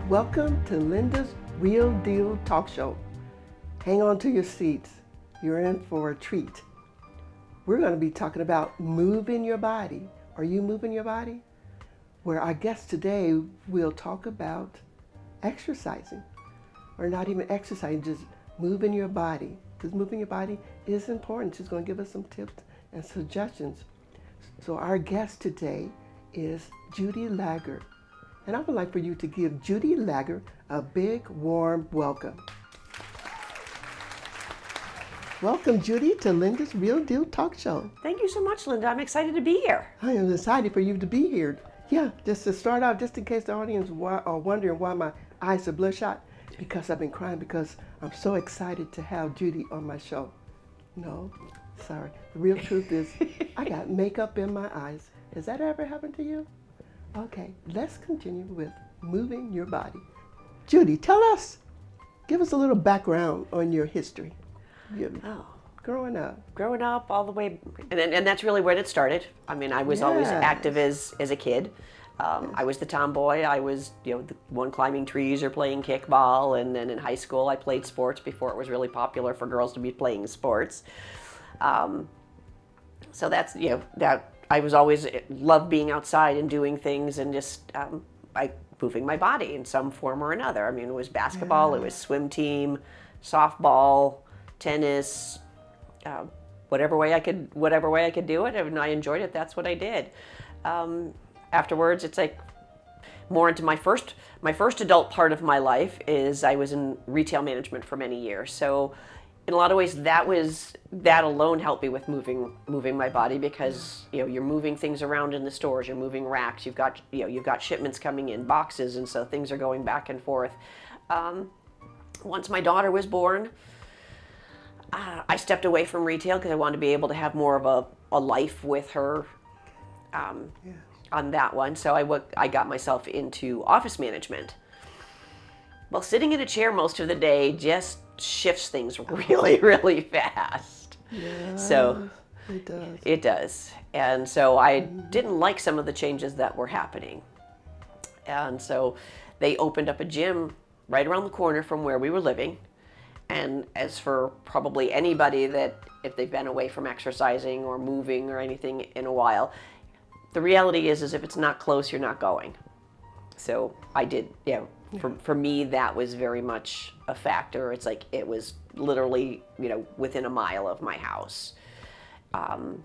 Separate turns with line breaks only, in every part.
Welcome to Linda's Real Deal Talk Show. Hang on to your seats. You're in for a treat. We're going to be talking about moving your body. Are you moving your body? Where our guest today will talk about exercising, or not even exercising, just moving your body. Because moving your body is important. She's going to give us some tips and suggestions. So our guest today is Judy Lager. And I would like for you to give Judy Lager a big, warm welcome. Welcome, Judy, to Linda's Real Deal Talk Show.
Thank you so much, Linda. I'm excited to be here.
I am excited for you to be here. Yeah, just to start off, just in case the audience are wondering why my eyes are bloodshot, because I've been crying because I'm so excited to have Judy on my show. No, sorry. The real truth is I got makeup in my eyes. Has that ever happened to you? Okay, let's continue with moving your body. Judy, tell us, give us a little background on your history. Growing up
all the way, and that's really where it started. I mean, I was always active as a kid. I was the tomboy. I was, the one climbing trees or playing kickball, and then in high school I played sports before it was really popular for girls to be playing sports. So that's, that I was always loved being outside and doing things and just moving my body in some form or another. I mean, it was basketball, it was swim team, softball, tennis, whatever way I could do it, and I enjoyed it. That's what I did. Afterwards, it's like more into my first adult part of my life is I was in retail management for many years. So in a lot of ways, that alone helped me with moving my body, because you're moving things around in the stores, you're moving racks, you've got shipments coming in, boxes, and so things are going back and forth. Once my daughter was born, I stepped away from retail because I wanted to be able to have more of a life with her on that one. So I got myself into office management. Well, sitting in a chair most of the day just shifts things really, really fast.
Yeah,
so
it does.
It does. And so I didn't like some of the changes that were happening. And so they opened up a gym right around the corner from where we were living. And as for probably anybody that, if they've been away from exercising or moving or anything in a while, the reality is if it's not close, you're not going. So I did, for me, that was very much a factor. It's like it was literally, within a mile of my house. And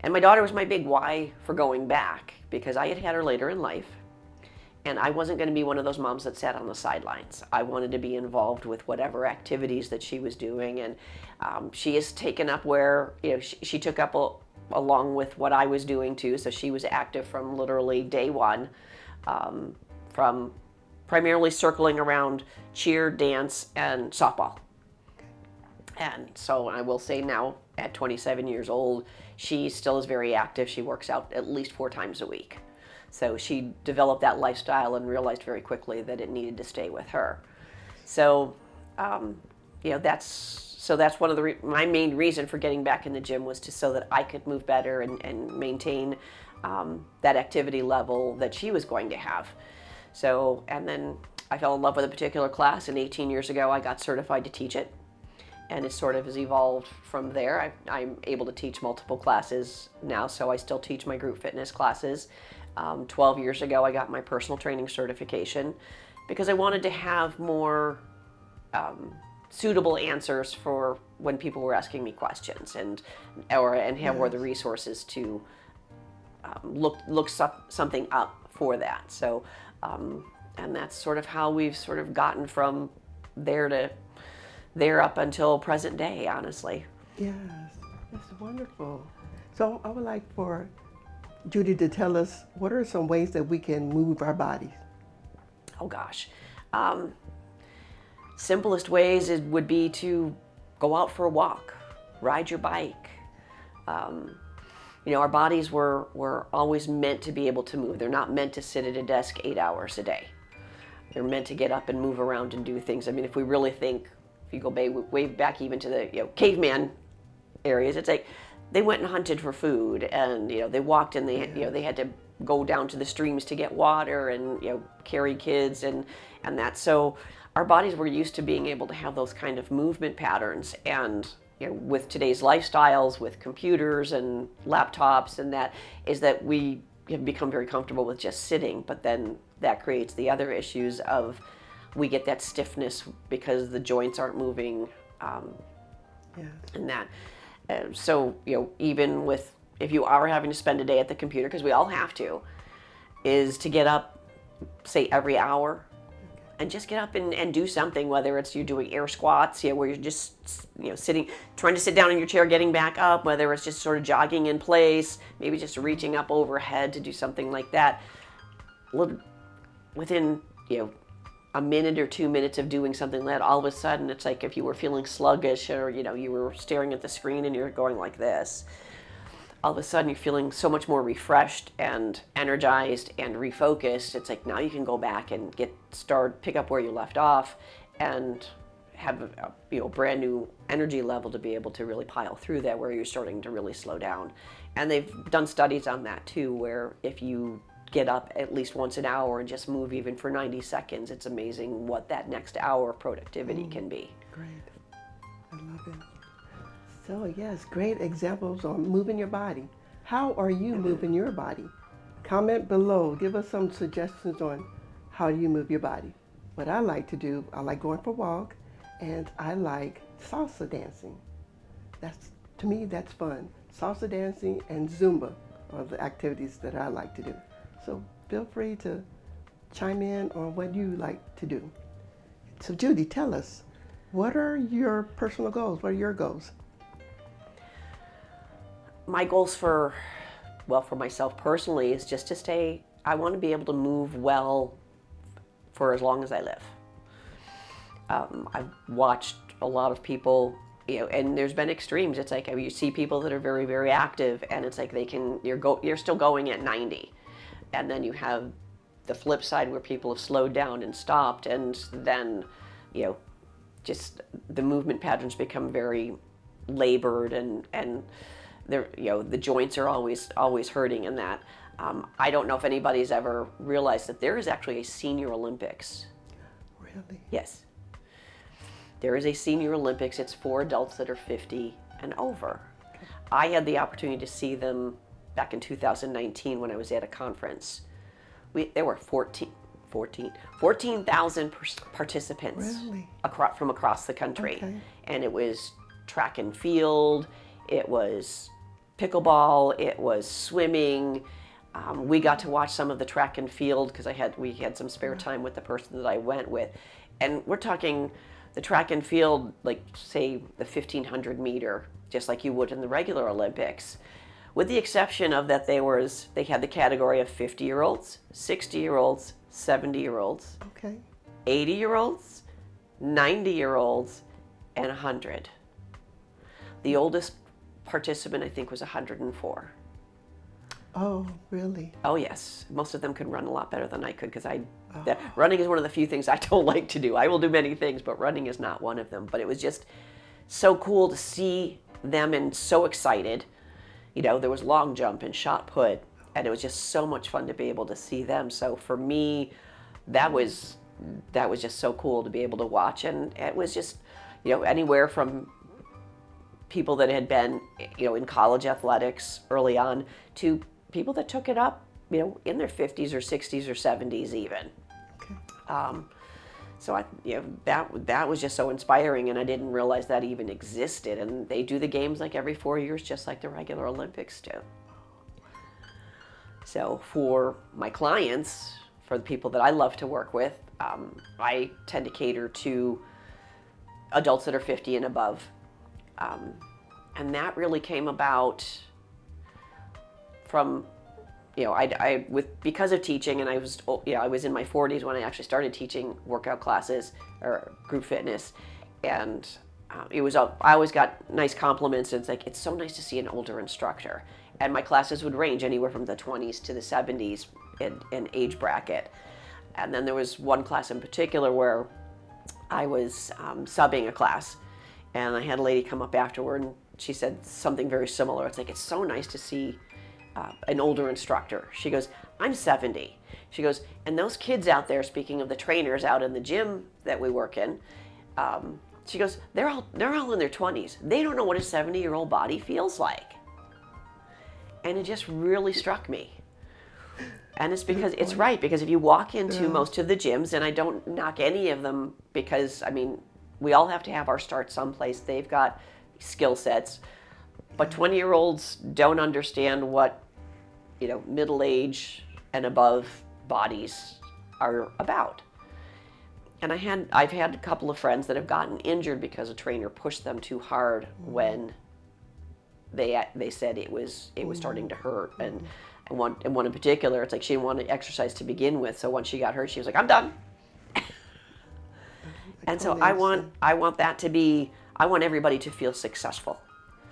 my daughter was my big why for going back, because I had her later in life. And I wasn't going to be one of those moms that sat on the sidelines. I wanted to be involved with whatever activities that she was doing. And she has taken up where, she took up along with what I was doing too. So she was active from literally day one, from primarily circling around cheer, dance, and softball. And so I will say now, at 27 years old, she still is very active. She works out at least 4 times a week. So she developed that lifestyle and realized very quickly that it needed to stay with her. So, that's one of my main reason for getting back in the gym was so that I could move better and maintain that activity level that she was going to have. So, and then I fell in love with a particular class, and 18 years ago I got certified to teach it. And it sort of has evolved from there. I'm able to teach multiple classes now, so I still teach my group fitness classes. 12 years ago, I got my personal training certification because I wanted to have more suitable answers for when people were asking me questions, and have more the resources to look something up for that. So, and that's sort of how we've sort of gotten from there up until present day, honestly.
Yes, that's wonderful. So I would like for Judy to tell us, what are some ways that we can move our bodies?
Oh gosh. Simplest ways would be to go out for a walk, ride your bike. Our bodies were always meant to be able to move. They're not meant to sit at a desk 8 hours a day. They're meant to get up and move around and do things. I mean, if we really think, if you go way back even to the caveman areas, it's like they went and hunted for food, and they walked, and they had to go down to the streams to get water, and carry kids and that. So our bodies were used to being able to have those kind of movement patterns, and with today's lifestyles, with computers and laptops, and that is that we have become very comfortable with just sitting, but then that creates the other issues of we get that stiffness because the joints aren't moving, and that. So even with, if you are having to spend a day at the computer, because we all have to, is to get up, say every hour, and just get up and do something, whether it's you're doing air squats, where you're just sitting, trying to sit down in your chair, getting back up, whether it's just sort of jogging in place, maybe just reaching up overhead to do something like that. Within a minute or 2 minutes of doing something like that, all of a sudden it's like if you were feeling sluggish, or you were staring at the screen and you're going like this, all of a sudden you're feeling so much more refreshed and energized and refocused. It's like now you can go back and pick up where you left off, and have a brand new energy level to be able to really pile through that, where you're starting to really slow down. And they've done studies on that too, where if you get up at least once an hour and just move even for 90 seconds, it's amazing what that next hour of productivity can be.
Great. I love it. So yes, great examples on moving your body. How are you moving your body? Comment below. Give us some suggestions on how you move your body. What I like to do, I like going for a walk, and I like salsa dancing. To me, that's fun. Salsa dancing and Zumba are the activities that I like to do. So feel free to chime in on what you like to do. So Judy, tell us, what are your personal goals? What are your goals?
My goals for myself personally is just to stay, I want to be able to move well for as long as I live. I've watched a lot of people, and there's been extremes. It's like you see people that are very, very active, and it's like you're still going at 90. And then you have the flip side where people have slowed down and stopped, and then, just the movement patterns become very labored, and the joints are always hurting in that. I don't know if anybody's ever realized that there is actually a senior Olympics.
Really?
Yes. There is a senior Olympics. It's for adults that are 50 and over. Okay. I had the opportunity to see them back in 2019 when I was at a conference. There were 14,000 participants
really?
From across the country.
Okay.
And it was track and field, it was pickleball, it was swimming. We got to watch some of the track and field because we had some spare time with the person that I went with. And we're talking the track and field, like say the 1,500 meter, just like you would in the regular Olympics. With the exception of that they had the category of 50-year-olds, 60-year-olds, 70-year-olds,
okay,
80-year-olds, 90-year-olds, and 100. The oldest participant, I think, was 104.
Oh, really?
Oh, yes. Most of them could run a lot better than I could, because running is one of the few things I don't like to do. I will do many things, but running is not one of them. But it was just so cool to see them and so excited. There was long jump and shot put, and it was just so much fun to be able to see them. So for me, that was just so cool to be able to watch. And it was just, anywhere from people that had been, in college athletics early on to people that took it up, in their 50s or 60s or 70s even.
Okay.
So that was just so inspiring, and I didn't realize that even existed. And they do the games like every 4 years, just like the regular Olympics do. So for my clients, for the people that I love to work with, I tend to cater to adults that are 50 and above. And that really came about from, because of teaching, and I was in my 40s when I actually started teaching workout classes or group fitness, and I always got nice compliments. And it's like, it's so nice to see an older instructor. And my classes would range anywhere from the 20s to the 70s in age bracket. And then there was one class in particular where I was subbing a class, and I had a lady come up afterward, and she said something very similar. It's like, it's so nice to see an older instructor. She goes, I'm 70. She goes, and those kids out there, speaking of the trainers out in the gym that we work in, she goes, they're all in their 20s. They don't know what a 70-year-old body feels like. And it just really struck me. And it's because it's right, because if you walk into most of the gyms, and I don't knock any of them, because I mean, we all have to have our start someplace. They've got skill sets, but 20-year-olds don't understand what, you know, middle age and above bodies are about. And I've had a couple of friends that have gotten injured because a trainer pushed them too hard when they said it was starting to hurt. And one in particular, it's like she didn't want to exercise to begin with, so once she got hurt, she was like, I'm done. And so I want that to be, I want everybody to feel successful.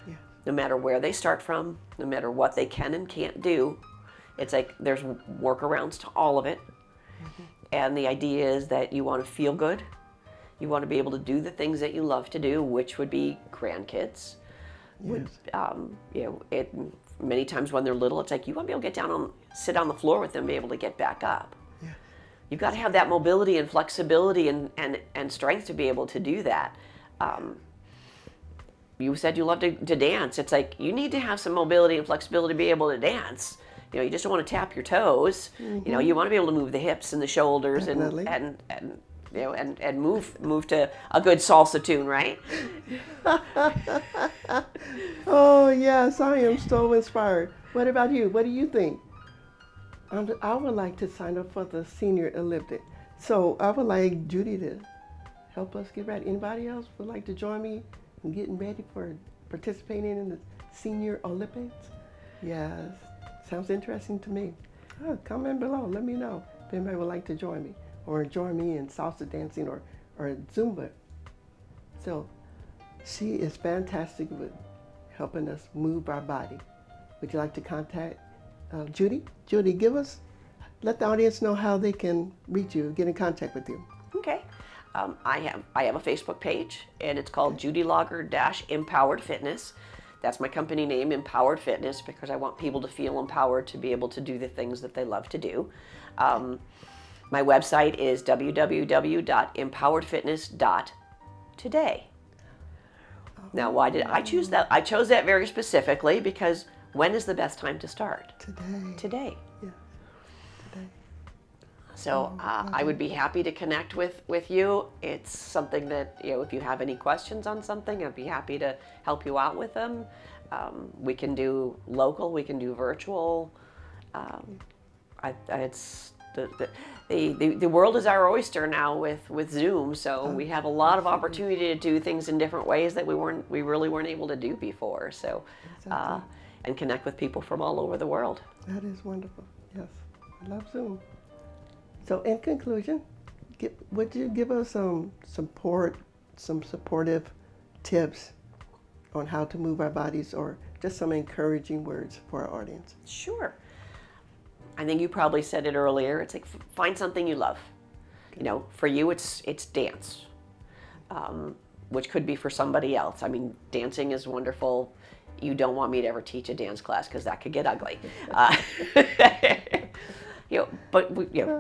Yeah. No matter where they start from, no matter what they can and can't do. It's like there's workarounds to all of it. Mm-hmm. And the idea is that you want to feel good. You want to be able to do the things that you love to do, which would be grandkids. Yes. Many times when they're little, it's like you want to be able to get down sit on the floor with them, be able to get back up. Yeah. You've got to have that mobility and flexibility and strength to be able to do that. You said you love to dance. It's like you need to have some mobility and flexibility to be able to dance. You know, you just don't want to tap your toes. Mm-hmm. You know, you want to be able to move the hips and the shoulders and you know, and move to a good salsa tune, right?
Oh yes, I am so inspired. What about you? What do you think? I would like to sign up for the Senior Olympic. So I would like Judy to help us get ready. Anybody else would like to join me in getting ready for participating in the Senior Olympics? Yes, sounds interesting to me. Comment below, let me know if anybody would like to join me, or join me in salsa dancing or Zumba. So she is fantastic with helping us move our body. Would you like to contact Judy? Judy, let the audience know how they can reach you, get in contact with you.
Okay. I have a Facebook page, and it's called Judy Lager Empowered Fitness. That's my company name, Empowered Fitness, because I want people to feel empowered to be able to do the things that they love to do. My website is www.empoweredfitness.today. Now, why did I choose that? I chose that very specifically because when is the best time to start? Today.
Yeah. Today.
So I would be happy to connect with you. It's something that, you know, if you have any questions on something, I'd be happy to help you out with them. We can do local, we can do virtual. The world is our oyster now with Zoom, so we have a lot of opportunity to do things in different ways that we really weren't able to do before. So, and connect with people from all over the world.
That is wonderful. Yes, I love Zoom. So, in conclusion, would you give us some supportive tips on how to move our bodies, or just some encouraging words for our audience?
Sure. I think you probably said it earlier. It's like, find something you love. You know, for you, it's dance, which could be for somebody else. I mean, dancing is wonderful. You don't want me to ever teach a dance class because that could get ugly.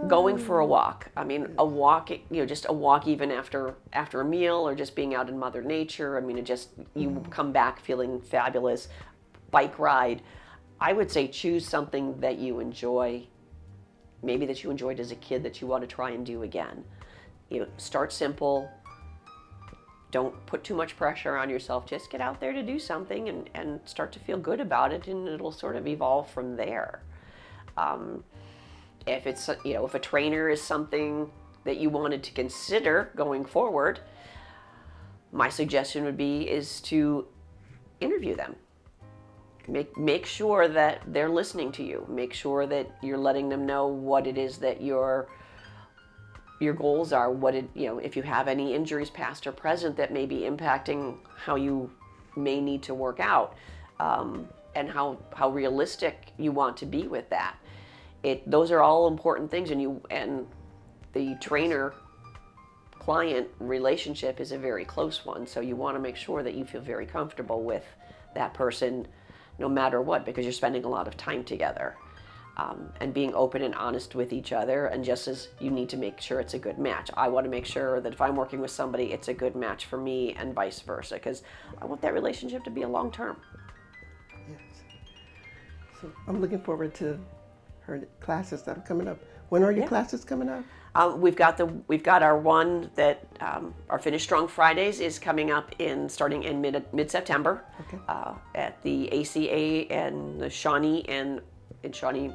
Going for a walk. I mean, a walk. Just a walk even after a meal, or just being out in Mother Nature. I mean, you come back feeling fabulous. Bike ride. I would say choose something that you enjoy, maybe that you enjoyed as a kid that you want to try and do again. Start simple. Don't put too much pressure on yourself. Just get out there to do something and start to feel good about it, and it'll sort of evolve from there. If it's, if a trainer is something that you wanted to consider going forward, my suggestion would be to interview them. Make sure that they're listening to you. Make sure that you're letting them know what it is that your goals are. If you have any injuries past or present that may be impacting how you may need to work out, and how realistic you want to be with that. Those are all important things, and the trainer-client relationship is a very close one. So you want to make sure that you feel very comfortable with that person no matter what, because you're spending a lot of time together. And being open and honest with each other, and just as you need to make sure it's a good match. I want to make sure that if I'm working with somebody, it's a good match for me, and vice versa, because I want that relationship to be a long term.
Yes. So I'm looking forward to her classes that are coming up. When are your classes coming up?
We've got our one that our Finish Strong Fridays is coming up starting in mid September.
Okay.
At the ACA and the Shawnee in Shawnee,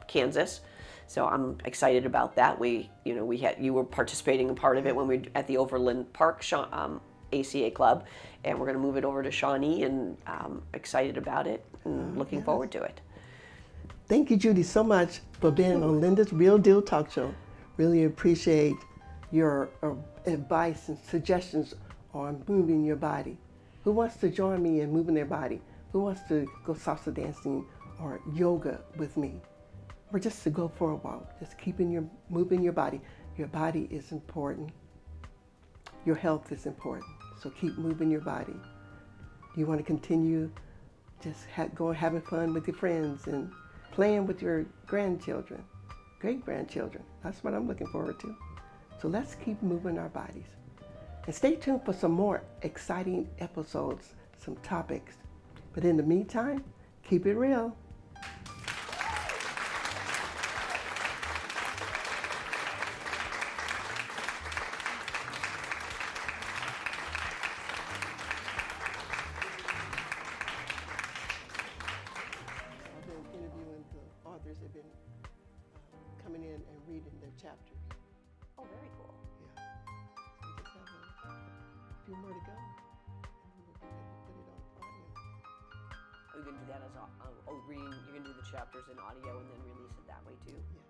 Kansas. So I'm excited about that. You were participating in part of it when we were at the Overland Park ACA club, and we're going to move it over to Shawnee, and excited about it and looking forward to it.
Thank you, Judy, so much for being on Linda's Real Deal Talk Show. Really appreciate your advice and suggestions on moving your body. Who wants to join me in moving their body? Who wants to go salsa dancing or yoga with me? Or just to go for a walk, just moving your body. Your body is important. Your health is important. So keep moving your body. You want to continue just having fun with your friends and playing with your grandchildren, great-grandchildren. That's what I'm looking forward to. So let's keep moving our bodies. And stay tuned for some more exciting episodes, some topics. But in the meantime, keep it real. Interviewing the authors have been coming in and reading their chapters.
Oh, very cool.
Yeah. So we just have a few more to go. And then we'll be able to put it on audio.
Are you going to do that as you're going to do the chapters in audio and then release it that way too?
Yeah.